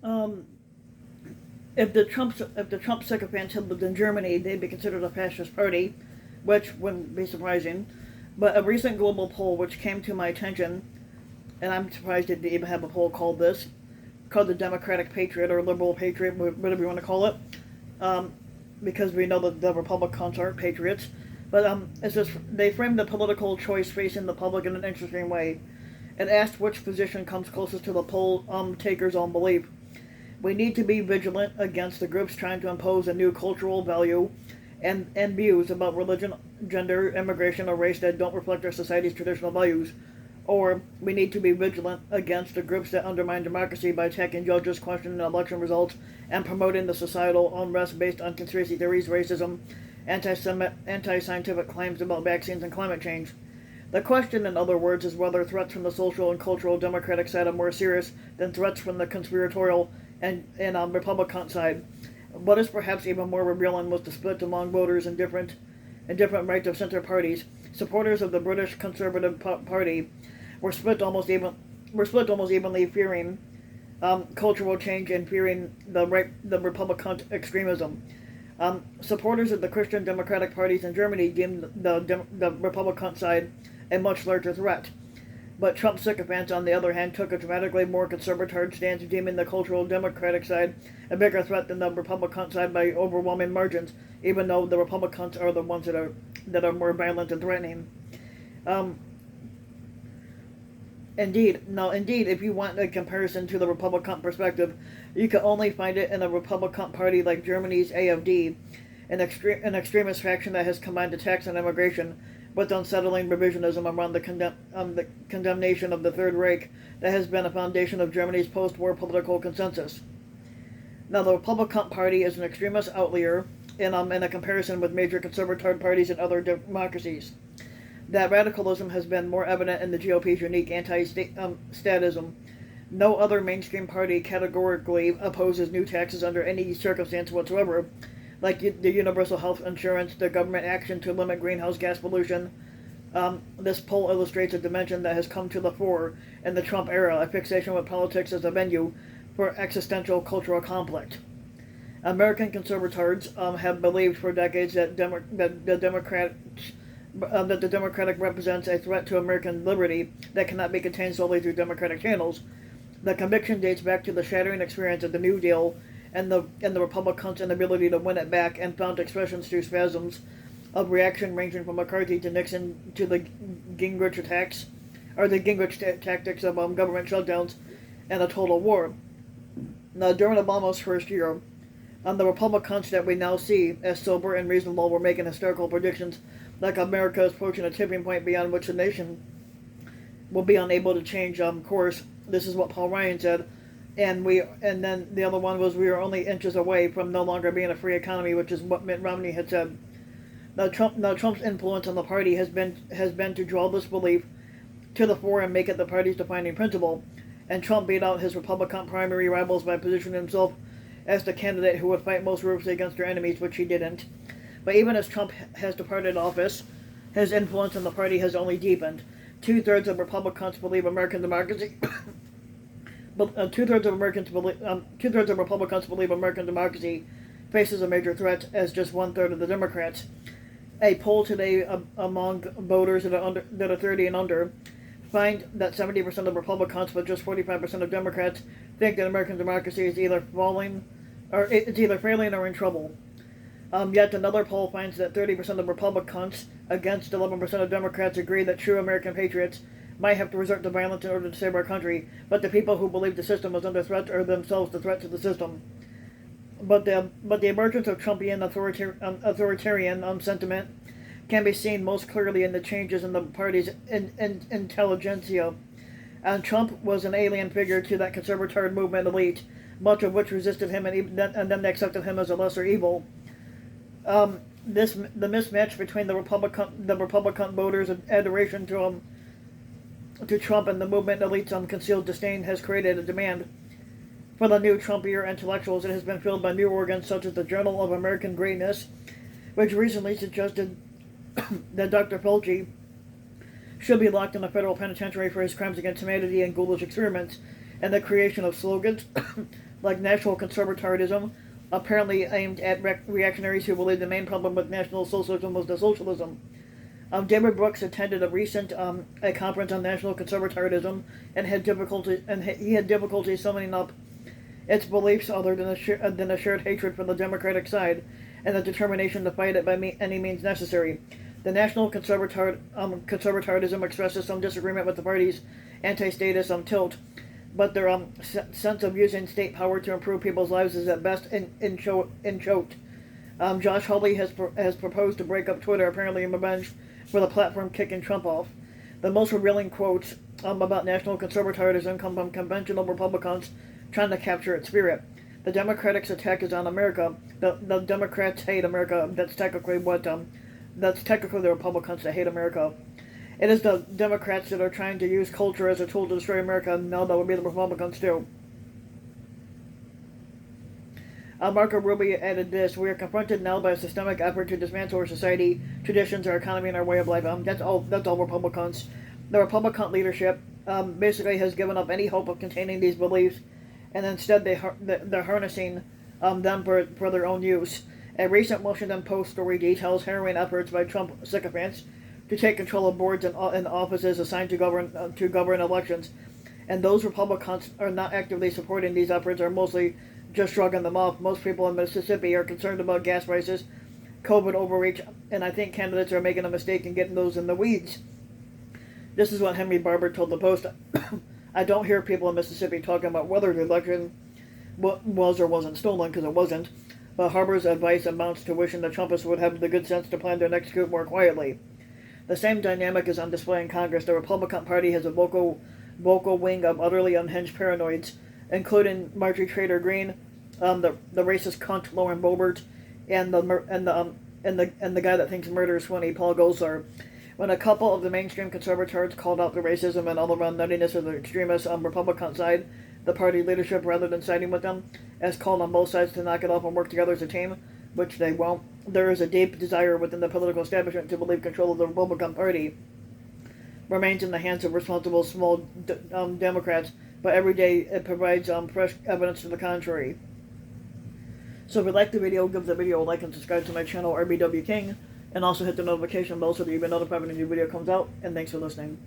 Um, if the Trump sycophants had lived in Germany, they'd be considered a fascist party, which wouldn't be surprising. But a recent global poll, which came to my attention, and I'm surprised they even have a poll called this, called the Democratic Patriot or Liberal Patriot, whatever you want to call it, um, because we know that the Republicans aren't patriots. But it's just they framed the political choice facing the public in an interesting way. It asked which position comes closest to the poll taker's own belief. We need to be vigilant against the groups trying to impose a new cultural value and views about religion, gender, immigration, or race that don't reflect our society's traditional values. Or we need to be vigilant against the groups that undermine democracy by attacking judges, questioning election results, and promoting the societal unrest based on conspiracy theories, racism, anti-scientific claims about vaccines and climate change. The question, in other words, is whether threats from the social and cultural Democratic side are more serious than threats from the conspiratorial and Republican side. What is perhaps even more revealing was the split among voters in different right-of-center parties. Supporters of the British Conservative Party were split almost evenly, fearing cultural change and fearing the Republican extremism. Supporters of the Christian Democratic parties in Germany deemed the Republican side a much larger threat. But Trump sycophants, on the other hand, took a dramatically more conservative stance, deeming the cultural Democratic side a bigger threat than the Republican side by overwhelming margins, even though the Republicans are the ones that are more violent and threatening. Um, indeed, if you want a comparison to the Republican perspective, you can only find it in a Republican party like Germany's AfD, an extremist faction that has combined attacks on immigration with unsettling revisionism around the condemnation of the Third Reich that has been a foundation of Germany's post-war political consensus. Now, the Republican Party is an extremist outlier in a comparison with major conservative parties in other democracies. That radicalism has been more evident in the GOP's unique anti-statism. No other mainstream party categorically opposes new taxes under any circumstance whatsoever, like the universal health insurance, the government action to limit greenhouse gas pollution. This poll illustrates a dimension that has come to the fore in the Trump era, a fixation with politics as a venue for existential cultural conflict. American conservators have believed for decades that the Democratic represents a threat to American liberty that cannot be contained solely through Democratic channels. The conviction dates back to the shattering experience of the New Deal and the Republicans' inability to win it back, and found expressions through spasms of reaction ranging from McCarthy to Nixon to the Gingrich attacks, or the Gingrich tactics of government shutdowns and a total war. Now, during Obama's first year, the Republicans that we now see as sober and reasonable were making historical predictions like America is approaching a tipping point beyond which the nation will be unable to change course. This is what Paul Ryan said. And then the other one was we are only inches away from no longer being a free economy, which is what Mitt Romney had said. Now Trump's influence on the party has been to draw this belief to the fore and make it the party's defining principle. And Trump beat out his Republican primary rivals by positioning himself as the candidate who would fight most ruthlessly against their enemies, which he didn't. But even as Trump has departed office, his influence on the party has only deepened. Two-thirds of Republicans believe American democracy. But two-thirds of Republicans believe American democracy faces a major threat, as just one-third of the Democrats. A poll today among voters that are 30 and under find that 70% of Republicans, but just 45% of Democrats, think that American democracy is either failing or in trouble. Yet another poll finds that 30% of Republicans against 11% of Democrats agree that true American patriots might have to resort to violence in order to save our country, but the people who believe the system is under threat are themselves the threat to the system. But the emergence of Trumpian authoritarian sentiment can be seen most clearly in the changes in the party's intelligentsia. And Trump was an alien figure to that conservative movement elite, much of which resisted him and then accepted him as a lesser evil. The mismatch between the Republican voters' adoration to Trump and the movement elite's concealed disdain has created a demand for the new Trumpier intellectuals. It has been filled by new organs such as the Journal of American Greatness, which recently suggested that Dr. Fauci should be locked in a federal penitentiary for his crimes against humanity and ghoulish experiments, and the creation of slogans like national conservatism, apparently aimed at reactionaries who believed the main problem with National Socialism was the socialism. David Brooks attended a recent a conference on national conservatism and he had difficulty summing up its beliefs other than a shared hatred for the Democratic side and the determination to fight it by any means necessary. The National Conservatism expresses some disagreement with the party's anti-status tilt, but their sense of using state power to improve people's lives is at best choked. Josh Hawley has proposed to break up Twitter, apparently in revenge for the platform kicking Trump off. The most revealing quotes about national conservatism come from conventional Republicans trying to capture its spirit. The Democrats' attack is on America. The Democrats hate America. That's technically the Republicans that hate America. It is the Democrats that are trying to use culture as a tool to destroy America. No, that would be the Republicans too. Marco Rubio added this: "We are confronted now by a systemic effort to dismantle our society, traditions, our economy, and our way of life." That's all Republicans. The Republican leadership basically has given up any hope of containing these beliefs, and instead they're harnessing them for their own use. A recent Washington Post story details harrowing efforts by Trump sycophants to take control of boards and offices assigned to govern elections, and those Republicans are not actively supporting these efforts are mostly just shrugging them off. Most people in Mississippi are concerned about gas prices, COVID overreach, and I think candidates are making a mistake in getting those in the weeds. This is what Henry Barber told the Post. "I don't hear people in Mississippi talking about whether the election was or wasn't stolen, because it wasn't, but Barber's advice amounts to wishing the Trumpists would have the good sense to plan their next coup more quietly." The same dynamic is on display in Congress. The Republican Party has a vocal wing of utterly unhinged paranoids, including Marjorie Taylor Greene, the racist cunt Lauren Boebert, and the guy that thinks murder is funny, Paul Gosar. When a couple of the mainstream conservatives called out the racism and all-around nuttiness of the extremist Republican side, the party leadership, rather than siding with them, has called on both sides to knock it off and work together as a team, which they won't. There is a deep desire within the political establishment to believe control of the Republican Party remains in the hands of responsible small Democrats, but every day it provides fresh evidence to the contrary. So if you like the video, give the video a like and subscribe to my channel, RBW King, and also hit the notification bell so that you'll be notified when a new video comes out, and thanks for listening.